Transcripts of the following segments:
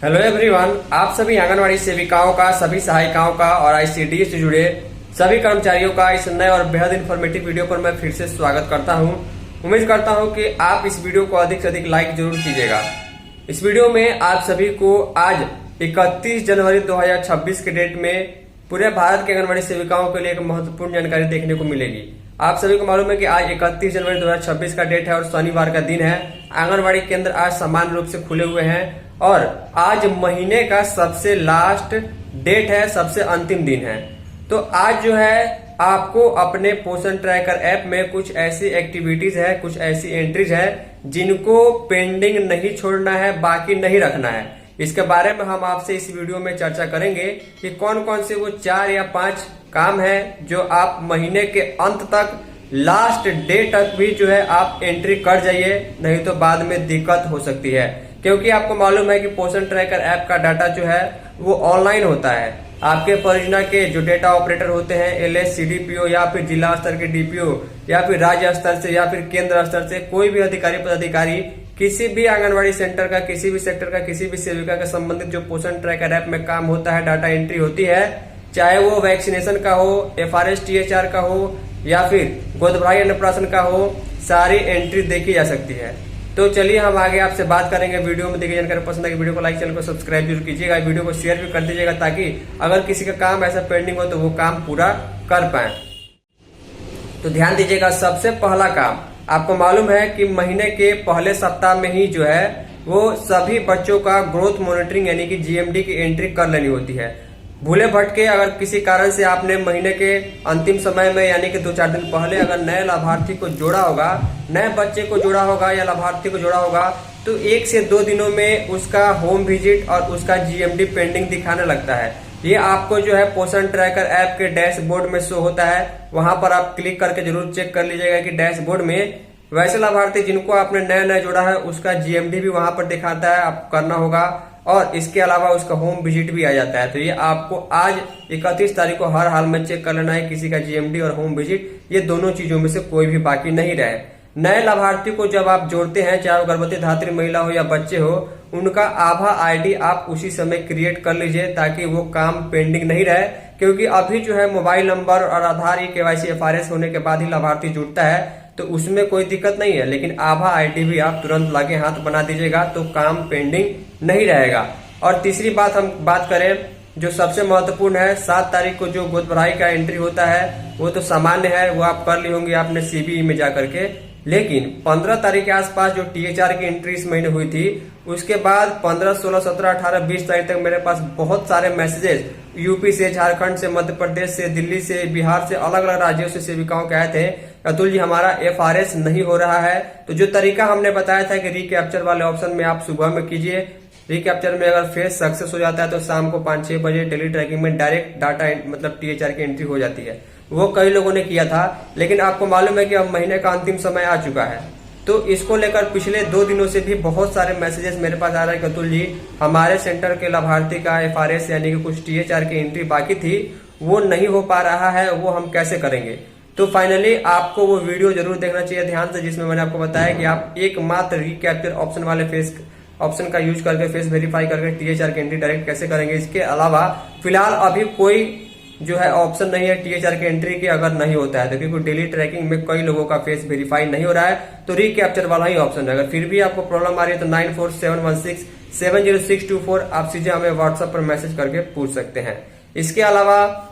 Hello everyone, आप सभी आंगनवाड़ी सेविकाओं का, सभी सहायिकाओं का और आईसीडीएस से जुड़े सभी कर्मचारियों का इस नए और बेहद इन्फॉर्मेटिव वीडियो पर मैं फिर से स्वागत करता हूं। उम्मीद करता हूं कि आप इस वीडियो को अधिक से अधिक लाइक जरूर कीजिएगा। इस वीडियो में आप सभी को आज 31 जनवरी 2026 के डेट में पूरे भारत के आंगनवाड़ी सेविकाओं के लिए एक महत्वपूर्ण जानकारी देखने को मिलेगी। आप सभी को मालूम है कि आज 31 जनवरी 2026 का डेट है और शनिवार का दिन है। आंगनवाड़ी केंद्र आज सामान्य रूप से खुले हुए हैं और आज महीने का सबसे लास्ट डेट है, सबसे अंतिम दिन है। तो आज जो है आपको अपने पोषण ट्रैकर ऐप में कुछ ऐसी एक्टिविटीज है, कुछ ऐसी एंट्रीज है जिनको पेंडिंग नहीं छोड़ना है, बाकी नहीं रखना है। इसके बारे में हम आपसे इस वीडियो में चर्चा करेंगे कि कौन कौन से वो 4 या 5 काम है जो आप महीने के अंत तक, लास्ट डे तक भी जो है आप एंट्री कर जाइए, नहीं तो बाद में दिक्कत हो सकती है। क्योंकि आपको मालूम है कि पोषण ट्रैकर ऐप का डाटा जो है वो ऑनलाइन होता है। आपके परियोजना के जो डेटा ऑपरेटर होते हैं, एलएस, सीडीपीओ या फिर जिला स्तर के डीपीओ या फिर राज्य स्तर से या फिर केंद्र स्तर से कोई भी अधिकारी पदाधिकारी किसी भी आंगनवाड़ी सेंटर का, किसी भी सेक्टर का, किसी भी सेविका का संबंधित जो पोषण ट्रैकर ऐप में काम होता है, डाटा एंट्री होती है, चाहे वो वैक्सीनेशन का हो, एफआरएस टीएचआर का हो या फिर गोदभराई अन्नप्राशन का हो, सारी एंट्री देखी जा सकती है। तो चलिए हम आगे आपसे बात करेंगे। वीडियो में देखिए, जानकारी पसंद है वीडियो को लाइक, चैनल को सब्सक्राइब जरूर कीजिएगा, वीडियो को शेयर भी कर दीजिएगा ताकि अगर किसी का काम ऐसा पेंडिंग हो तो वो काम पूरा कर पाए। तो ध्यान दीजिएगा, सबसे पहला काम आपको मालूम है कि महीने के पहले सप्ताह में ही जो है वो सभी बच्चों का ग्रोथ मॉनिटरिंग यानी कि जीएमडी की एंट्री कर लेनी होती है। भूले भटके अगर किसी कारण से आपने महीने के अंतिम समय में यानी कि 2-4 दिन पहले अगर नए लाभार्थी को जोड़ा होगा, नए बच्चे को जोड़ा होगा या लाभार्थी को जोड़ा होगा, तो 1 से 2 दिनों में उसका होम विजिट और उसका जीएमडी पेंडिंग दिखाने लगता है। ये आपको जो है पोषण ट्रैकर ऐप के डैशबोर्ड में शो होता है। वहां पर आप क्लिक करके जरूर चेक कर लीजिएगा कि डैशबोर्ड में वैसे लाभार्थी जिनको आपने नया नया जोड़ा है उसका जीएमडी भी वहां पर दिखाता है, आपको करना होगा। और इसके अलावा उसका होम विजिट भी आ जाता है। तो ये आपको आज 31 तारीख को हर हाल में चेक कर लेना है, किसी का जीएमडी और होम विजिट, ये दोनों चीजों में से कोई भी बाकी नहीं रहे। नए लाभार्थी को जब आप जोड़ते हैं, चाहे वो गर्भवती धात्री महिला हो या बच्चे हो, उनका आभा आईडी आप उसी समय क्रिएट कर लीजिए ताकि वो काम पेंडिंग नहीं रहे। क्योंकि अभी जो है मोबाइल नंबर और आधार, केवाईसी, एफआरएस होने के बाद ही लाभार्थी जुड़ता है, तो उसमें कोई दिक्कत नहीं है। लेकिन आभा आईडी भी आप तुरंत लागे हाथ बना दीजिएगा तो काम पेंडिंग नहीं रहेगा। और तीसरी बात हम बात करें जो सबसे महत्वपूर्ण है, 7 तारीख को जो गोदभराई का एंट्री होता है वो तो सामान्य है, वो आप कर ली होंगी आपने सीबीई में जाकर के। लेकिन 15 तारीख के आसपास जो टीएचआर की एंट्री इस महीने हुई थी, उसके बाद 15, 16, 17, 18, 20 तारीख तक मेरे पास बहुत सारे मैसेजेस यूपी से, झारखंड से, मध्य प्रदेश से, दिल्ली से, बिहार से, अलग अलग राज्यों से सेविकाओं के आए थे, अतुल जी हमारा एफआरएस नहीं हो रहा है। तो जो तरीका हमने बताया था कि रिकैप्चर वाले ऑप्शन में आप सुबह में कीजिए, रिकैप्चर में अगर फेस सक्सेस हो जाता है तो शाम को 5-6 बजे डेली ट्रैकिंग में डायरेक्ट डाटा मतलब टीएचआर की एंट्री हो जाती है। वो कई लोगों ने किया था, लेकिन आपको मालूम है कि अब महीने का अंतिम समय आ चुका है। तो इसको लेकर पिछले 2 दिनों से भी बहुत सारे मैसेजेस मेरे पास आ रहे हैं कि अतुल जी हमारे सेंटर के लाभार्थी का एफआरएस यानी कि कुछ टीएचआर की एंट्री बाकी थी, वो नहीं हो पा रहा है, वो हम कैसे करेंगे। तो फाइनली आपको वो वीडियो जरूर देखना चाहिए ध्यान से, जिसमें मैंने आपको बताया कि आप एकमात्र रिकैप्चर ऑप्शन वाले फेस ऑप्शन का यूज करके, फेस वेरीफाई करके टीएचआर की एंट्री डायरेक्ट कैसे करेंगे। इसके अलावा फिलहाल अभी कोई जो है ऑप्शन नहीं है टीएचआर की एंट्री की, अगर नहीं होता है तो, क्योंकि डेली ट्रैकिंग में कई लोगों का फेस वेरीफाई नहीं हो रहा है, तो रिकैप्चर वाला ही ऑप्शन है। अगर फिर भी आपको प्रॉब्लम आ रही है तो 9471670624 आप सीधे हमें व्हाट्सएप पर मैसेज करके पूछ सकते हैं। इसके अलावा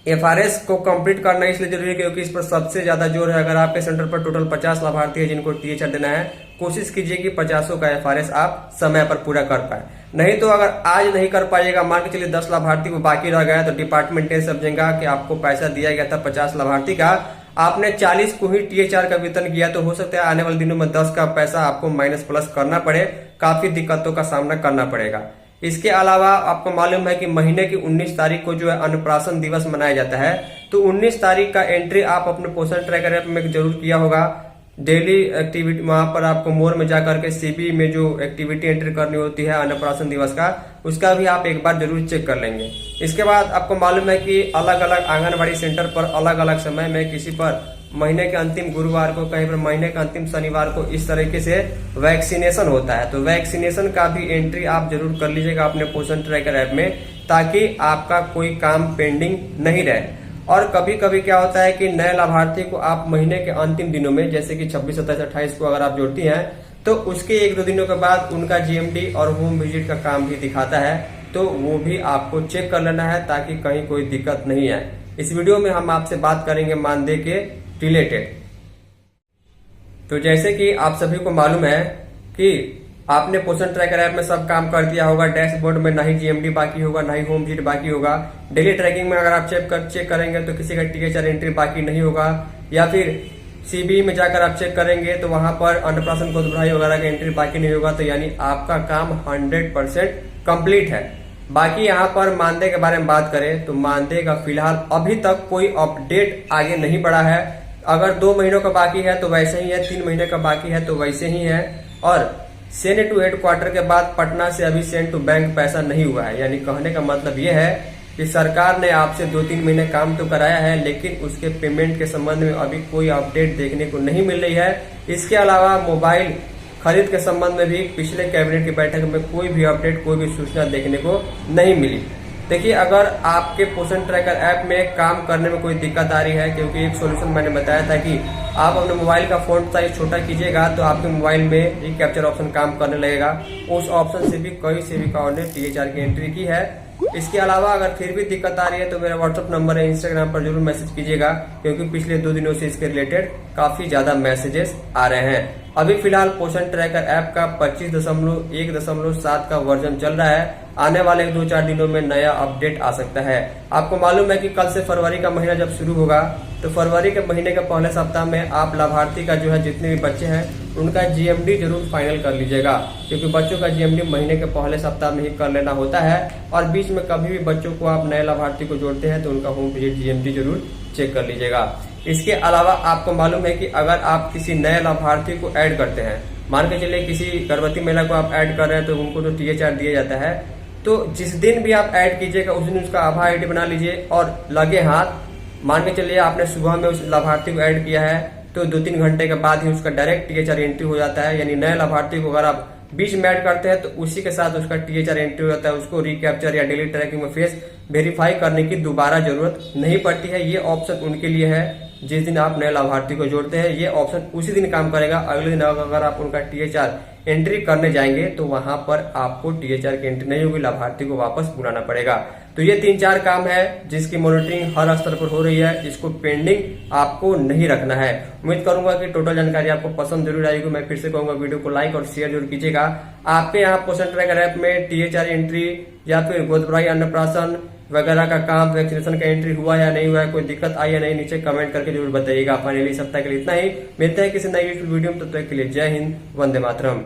एफआरएस को कंप्लीट करना इसलिए जरूरी है क्योंकि इस पर सबसे ज्यादा जोर है। अगर आपके सेंटर पर टोटल 50 लाभार्थी है जिनको टीएचआर देना है, कोशिश कीजिए कि 50 का एफआरएस आप समय पर पूरा कर पाए। नहीं तो अगर आज नहीं कर पाइएगा, मान के चलिए 10 लाभार्थी को बाकी रह गया, तो डिपार्टमेंट ये समझेगा कि आपको पैसा दिया गया था 50 लाभार्थी का, आपने 40 को ही टीएचआर का वेतन किया, तो हो सकता है आने वाले दिनों में 10 का पैसा आपको माइनस प्लस करना पड़े, काफी दिक्कतों का सामना करना पड़ेगा। इसके अलावा आपको मालूम है कि महीने की 19 तारीख को जो है अन्नप्राशन दिवस मनाया जाता है, तो 19 तारीख का एंट्री आप अपने पोषण ट्रैकर ऐप में जरूर किया होगा। डेली एक्टिविटी वहां पर आपको मोर में जाकर के सीबी में जो एक्टिविटी एंट्री करनी होती है अन्नप्राशन दिवस का, उसका भी आप एक बार जरूर चेक कर लेंगे। इसके बाद आपको मालूम है कि अलग अलग आंगनबाड़ी सेंटर पर अलग अलग समय में किसी पर महीने के अंतिम गुरुवार को, कहीं पर महीने के अंतिम शनिवार को इस तरीके से वैक्सीनेशन होता है। तो वैक्सीनेशन का भी एंट्री आप जरूर कर लीजिएगा अपने पोषण ट्रैकर ऐप में, ताकि आपका कोई काम पेंडिंग नहीं रहे। और कभी कभी क्या होता है कि नए लाभार्थी को आप महीने के अंतिम दिनों में, जैसे कि 26, 27, 28 को अगर आप जोड़ती हैं, तो उसके 1-2 दिनों के बाद उनका जीएमडी और होम विजिट का काम भी दिखाता है। तो वो भी आपको चेक कर लेना है, ताकि कहीं कोई दिक्कत नहीं आए। इस वीडियो में हम आपसे बात करेंगे मानदेय के रिलेटेड। तो जैसे कि आप सभी को मालूम है कि आपने पोषण ट्रैकर ऐप में सब काम कर दिया होगा, डैशबोर्ड में ना ही जीएमडी बाकी होगा, ना ही होम विजिट बाकी होगा। डेली ट्रैकिंग में अगर आप चेक करेंगे तो किसी का टीएचआर एंट्री बाकी नहीं होगा, या फिर सीबी में जाकर आप चेक करेंगे तो वहां पर अन्नप्राशन गोदभराई वगैरह का एंट्री बाकी नहीं होगा। तो यानी आपका काम 100% कंप्लीट है। बाकी यहाँ पर मानदेय के बारे में बात करें तो मानदेय का फिलहाल अभी तक कोई अपडेट आगे नहीं बढ़ा है। अगर 2 महीनों का बाकी है तो वैसे ही है, 3 महीने का बाकी है तो वैसे ही है। और सेंड टू हेडक्वार्टर के बाद पटना से अभी सेंड टू बैंक पैसा नहीं हुआ है। यानी कहने का मतलब यह है कि सरकार ने आपसे 2-3 महीने काम तो कराया है, लेकिन उसके पेमेंट के संबंध में अभी कोई अपडेट देखने को नहीं मिल रही है। इसके अलावा मोबाइल खरीद के संबंध में भी पिछले कैबिनेट की बैठक में कोई भी अपडेट, कोई भी सूचना देखने को नहीं मिली। देखिए, अगर आपके पोषण ट्रैकर ऐप में काम करने में कोई दिक्कत आ रही है, क्योंकि एक सोल्यूशन मैंने बताया था कि आप अपने मोबाइल का फॉन्ट साइज छोटा कीजिएगा तो आपके मोबाइल में रिकैप्चर ऑप्शन काम करने लगेगा। उस ऑप्शन से भी कई सेविकाओं ने टीएचआर की एंट्री की है। इसके अलावा अगर फिर भी दिक्कत आ रही है तो मेरा व्हाट्सएप नंबर है, इंस्टाग्राम पर जरूर मैसेज कीजिएगा, क्योंकि पिछले 2 दिनों से इसके रिलेटेड काफी ज्यादा मैसेजेस आ रहे हैं। अभी फिलहाल पोषण ट्रैकर ऐप का 25.1.7 का वर्जन चल रहा है। आने वाले 2-4 दिनों में नया अपडेट आ सकता है। आपको मालूम है कि कल से फरवरी का महीना जब शुरू होगा, तो फरवरी के महीने के पहले सप्ताह में आप लाभार्थी का जो है, जितने भी बच्चे हैं उनका जीएमडी जरूर फाइनल कर लीजिएगा, क्योंकि बच्चों का जीएमडी महीने के पहले सप्ताह में ही कर लेना होता है। और बीच में कभी भी बच्चों को आप नए लाभार्थी को जोड़ते हैं तो उनका होम विजिट जीएमडी जरूर चेक कर लीजिएगा। इसके अलावा आपको मालूम है कि अगर आप किसी नए लाभार्थी को ऐड करते हैं, मान के चलिए किसी गर्भवती महिला को आप ऐड कर रहे हैं, तो उनको जो टीएचआर दिया जाता है, तो जिस दिन भी आप ऐड कीजिएगा उस दिन उसका आभा आईडी बना लीजिए और लगे हाथ, मान के चलिए आपने सुबह में उस लाभार्थी को ऐड किया है तो 2-3 घंटे के बाद ही उसका डायरेक्ट टीएचआर एंट्री हो जाता है। यानी नए लाभार्थी को अगर आप बीच में ऐड करते हैं तो उसी के साथ उसका टीएचआर एंट्री हो जाता है। उसको रिकैप्चर या डेली ट्रैकिंग में फेस वेरीफाई करने की दोबारा जरूरत नहीं पड़ती है। ये ऑप्शन उनके लिए है जिस दिन आप नए लाभार्थी को जोड़ते हैं। ये ऑप्शन उसी दिन काम करेगा। अगले दिन अगर आप उनका टीएचआर एंट्री करने जाएंगे तो वहां पर आपको टीएचआर की एंट्री नहीं होगी, लाभार्थी को वापस बुलाना पड़ेगा। तो ये 3-4 काम है जिसकी मॉनिटरिंग हर स्तर पर हो रही है। इसको पेंडिंग आपको नहीं रखना है। उम्मीद करूंगा कि टोटल जानकारी आपको पसंद जरूर आएगी। मैं फिर से कहूंगा, वीडियो को लाइक और शेयर जरूर कीजिएगा। आपके यहाँ पोषण ट्रैकर ऐप में टीएचआर एंट्री या फिर गोदभराई अन्नप्राशन वगैरह का काम, वैक्सीनेशन का एंट्री हुआ या नहीं हुआ है, कोई दिक्कत आई या नहीं, नीचे कमेंट करके जरूर बताइएगा। फाइनली सप्ताह के लिए इतना ही। मिलते हैं किसी नई वीडियो में, तब तक के लिए जय हिंद, वंदे मातरम।